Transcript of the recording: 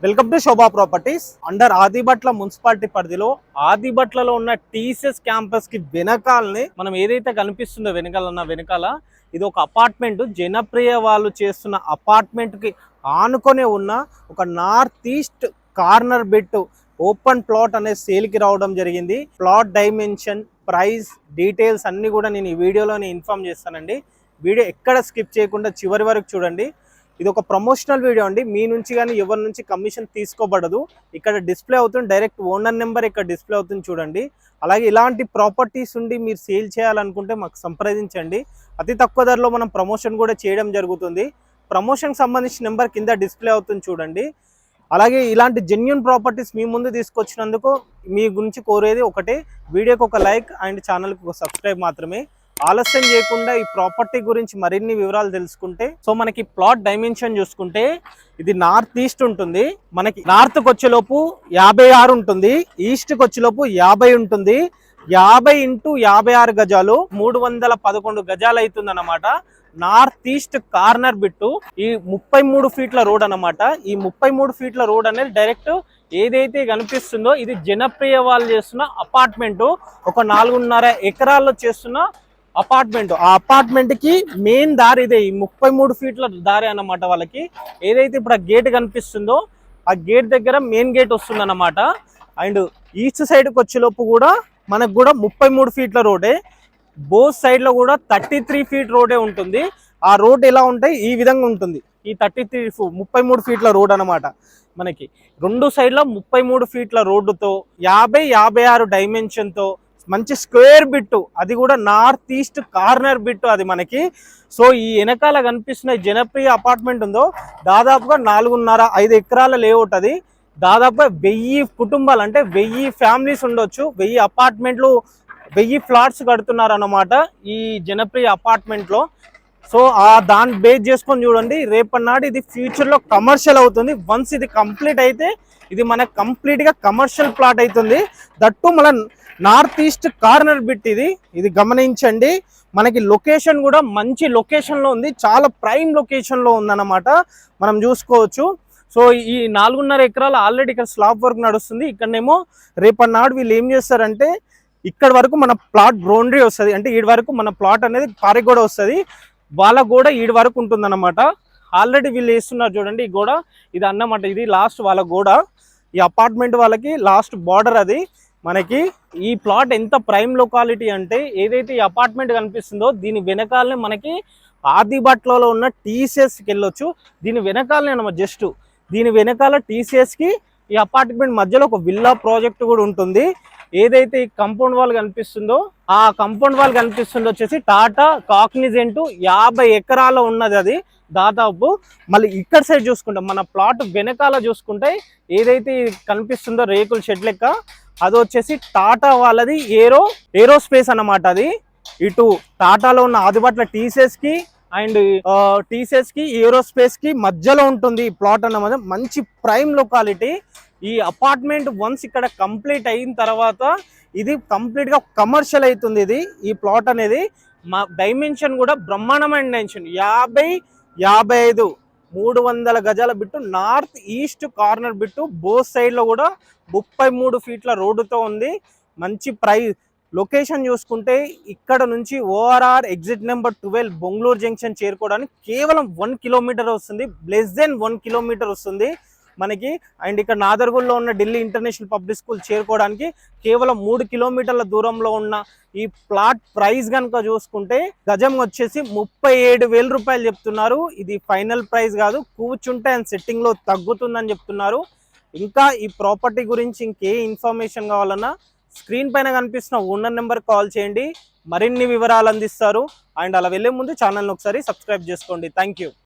Welcome to Shobha properties. Under Adibatla municipality పరిధిలో ఆదిబట్లలో ఉన్న TCS campus కి వెనకాలని మనం ఏదైతే కనిపిస్తుందో వెనకాల ఇది ఒక అపార్ట్మెంట్. జనప్రియ వాళ్ళు చేస్తున్న అపార్ట్మెంట్ కి ఆనుకొని ఉన్న ఒక north east corner bit open plot అనే సేల్ కి రావడం జరిగింది. ప్లాట్ డైమెన్షన్, ప్రైస్, డీటెయిల్స్ అన్ని కూడా నేను ఈ వీడియోలోనే ఇన్ఫార్మ్ చేస్తానండి. వీడియో ఎక్కడ స్కిప్ చేయకుండా చివరి వరకు చూడండి. ఇది ఒక ప్రమోషనల్ వీడియో అండి. మీ నుంచి కానీ ఎవరి నుంచి కమిషన్ తీసుకోబడదు. ఇక్కడ డిస్ప్లే అవుతుంది, డైరెక్ట్ ఓనర్ నెంబర్ ఇక్కడ డిస్ప్లే అవుతుంది చూడండి. అలాగే ఇలాంటి ప్రాపర్టీస్ ఉండి మీరు సేల్ చేయాలనుకుంటే మాకు సంప్రదించండి. అతి తక్కువ ధరలో మనం ప్రమోషన్ కూడా చేయడం జరుగుతుంది. ప్రమోషన్కి సంబంధించిన నెంబర్ కింద డిస్ప్లే అవుతుంది చూడండి. అలాగే ఇలాంటి జెన్యూన్ ప్రాపర్టీస్ మీ ముందు తీసుకొచ్చినందుకు మీ గురించి కోరేది ఒకటే, వీడియోకి ఒక లైక్ అండ్ ఛానల్కి ఒక సబ్స్క్రైబ్ మాత్రమే. ఆలస్యం చేయకుండా ఈ ప్రాపర్టీ గురించి మరిన్ని వివరాలు తెలుసుకుంటే, సో మనకి ప్లాట్ డైమెన్షన్ చూసుకుంటే ఇది నార్త్ ఈస్ట్ ఉంటుంది. మనకి నార్త్కి వచ్చేలోపు 56 ఉంటుంది, ఈస్ట్కి వచ్చేలోపు 50 ఉంటుంది. 50 ఇంటూ 56 గజాలు 311 గజాలు అవుతుంది అన్నమాట. North east corner bit. ఈ 33 ఫీట్ల రోడ్ అన్నమాట. ఈ 33 ఫీట్ల రోడ్ అనేది డైరెక్ట్ ఏదైతే కనిపిస్తుందో ఇది జనప్రియ వాళ్ళు చేస్తున్న అపార్ట్మెంట్. ఒక 4.5 ఎకరాల్లో చేస్తున్న అపార్ట్మెంట్. ఆ అపార్ట్మెంట్ కి మెయిన్ దారి ఇదే, ఈ 33 ఫీట్ల దారి అన్నమాట. వాళ్ళకి ఏదైతే ఇప్పుడు ఆ గేట్ కనిపిస్తుందో ఆ గేట్ దగ్గర మెయిన్ గేట్ వస్తుంది అన్నమాట. అండ్ ఈస్ట్ సైడ్కి వచ్చేలోపు కూడా మనకు కూడా 33 ఫీట్ల రోడే. బోత్ సైడ్ లో కూడా 33 ఫీట్ రోడే ఉంటుంది. ఆ రోడ్ ఎలా ఉంటాయి, ఈ విధంగా ఉంటుంది. ఈ 33 ఫీట్ల రోడ్ అన్నమాట. మనకి రెండు సైడ్ల 33 ఫీట్ల రోడ్డుతో 50-56 డైమెన్షన్తో మంచి స్క్వేర్ బిట్టు, అది కూడా నార్త్ ఈస్ట్ కార్నర్ బిట్టు అది మనకి. సో ఈ వెనకాల కనిపిస్తున్న జనప్రియ అపార్ట్మెంట్ ఉందో దాదాపుగా 4.5-5 ఎకరాల లేఅవుట్. అది దాదాపుగా 1000 కుటుంబాలు, అంటే 1000 ఫ్యామిలీస్ ఉండొచ్చు. 1000 అపార్ట్మెంట్లు, 1000 ఫ్లాట్స్ కడుతున్నారు అన్నమాట ఈ జనప్రియ అపార్ట్మెంట్ లో. సో ఆ దాన్ని బేస్ చేసుకొని చూడండి, రేపన్నాడు ఇది ఫ్యూచర్ లో కమర్షియల్ అవుతుంది. వన్స్ ఇది కంప్లీట్ అయితే ఇది మనకు కంప్లీట్ గా కమర్షియల్ ప్లాట్ అవుతుంది. దట్టు మన నార్త్ ఈస్ట్ కార్నర్ బిట్ ఇది గమనించండి. మనకి లొకేషన్ కూడా మంచి లొకేషన్ లో ఉంది, చాలా ప్రైమ్ లొకేషన్ లో ఉందన్నమాట. మనం చూసుకోవచ్చు. సో ఈ 4.5 ఎకరాలు ఆల్రెడీ ఇక్కడ స్లాబ్ వర్క్ నడుస్తుంది. ఇక్కడనేమో రేపన్నాడు వీళ్ళు ఏం చేస్తారంటే ఇక్కడ వరకు మన ప్లాట్ బౌండరీ వస్తుంది, అంటే ఈడి వరకు మన ప్లాట్ అనేది పారిగోడ వస్తుంది. వాళ్ళ గోడ ఈడి వరకు ఉంటుంది అన్నమాట. ఆల్రెడీ వీళ్ళు వేస్తున్నారు చూడండి ఈ గోడ, ఇది అన్నమాట. ఇది లాస్ట్ వాళ్ళ గోడ, ఈ అపార్ట్మెంట్ వాళ్ళకి లాస్ట్ బార్డర్ అది. మనకి ఈ ప్లాట్ ఎంత ప్రైమ్ లొకాలిటీ అంటే ఏదైతే ఈ అపార్ట్మెంట్ కనిపిస్తుందో దీని వెనకాలనే మనకి ఆదిబట్లలో ఉన్న టీసీఎస్కి వెళ్ళొచ్చు. దీని వెనకాలనే అన్నమాట, జస్ట్ దీని వెనకాల టీసీఎస్కి ఈ అపార్ట్మెంట్ మధ్యలో ఒక విల్లా ప్రాజెక్ట్ కూడా ఉంటుంది. ఏదైతే ఈ కంపౌండ్ వాల్ కనిపిస్తుందో ఆ కంపౌండ్ వాల్ కనిపిస్తుందో వచ్చేసి టాటా కాగ్నిజెంట్ 50 ఎకరాల ఉన్నది అది దాదాపు. మళ్ళీ ఇక్కడ సైడ్ చూసుకుంటే మన ప్లాట్ వెనకాల చూసుకుంటే ఏదైతే కనిపిస్తుందో రేకుల షెడ్ లెక్క, అది వచ్చేసి టాటా వాళ్ళది ఏరోస్పేస్ అన్నమాట. అది ఇటు టాటాలో ఉన్న ఆదిబట్ల టీసీఎస్ కి ఏరోస్పేస్ కి మధ్యలో ఉంటుంది ఈ ప్లాట్ అన్నమాట. మంచి ప్రైమ్ లొకాలిటీ. ఈ అపార్ట్మెంట్ వన్స్ ఇక్కడ కంప్లీట్ అయిన తర్వాత ఇది కంప్లీట్ గా కమర్షియల్ అవుతుంది. ఈ ప్లాట్ అనేది మా డైమెన్షన్ కూడా బ్రహ్మాండమైన డైమెన్షన్, 50-55 300 గజాల bit, north east corner bit. Both side లో కూడా 33 ఫీట్ల రోడ్డుతో ఉంది. మంచి ప్రైస్ లొకేషన్ చూసుకుంటే ఇక్కడ నుంచి ORR exit number 12 Bengaluru junction చేరుకోవడానికి కేవలం 1 కిలోమీటర్ వస్తుంది, లెస్ దెన్ 1 కిలోమీటర్ వస్తుంది మనకి. అండ్ ఇక్కడ నాదర్గూడలో ఉన్న ఢిల్లీ ఇంటర్నేషనల్ పబ్లిక్ స్కూల్ చేరుకోవడానికి కేవలం 3 కిలోమీటర్ల దూరంలో ఉన్న ఈ ప్లాట్ ప్రైస్ కనుక చూసుకుంటే గజం వచ్చేసి 37,000 రూపాయలు చెప్తున్నారు. ఇది ఫైనల్ ప్రైస్ కాదు, కూర్చుంటే అండ్ సెట్టింగ్ లో తగ్గుతుందని చెప్తున్నారు. ఇంకా ఈ ప్రాపర్టీ గురించి ఇంకే ఇన్ఫర్మేషన్ కావాలన్నా స్క్రీన్ పైన కనిపిస్తున్న ఓనర్ నెంబర్ కాల్ చేయండి, మరిన్ని వివరాలు అందిస్తారు. అండ్ అలా వెళ్ళే ముందు ఛానల్ని ఒకసారి సబ్స్క్రైబ్ చేసుకోండి. Thank you.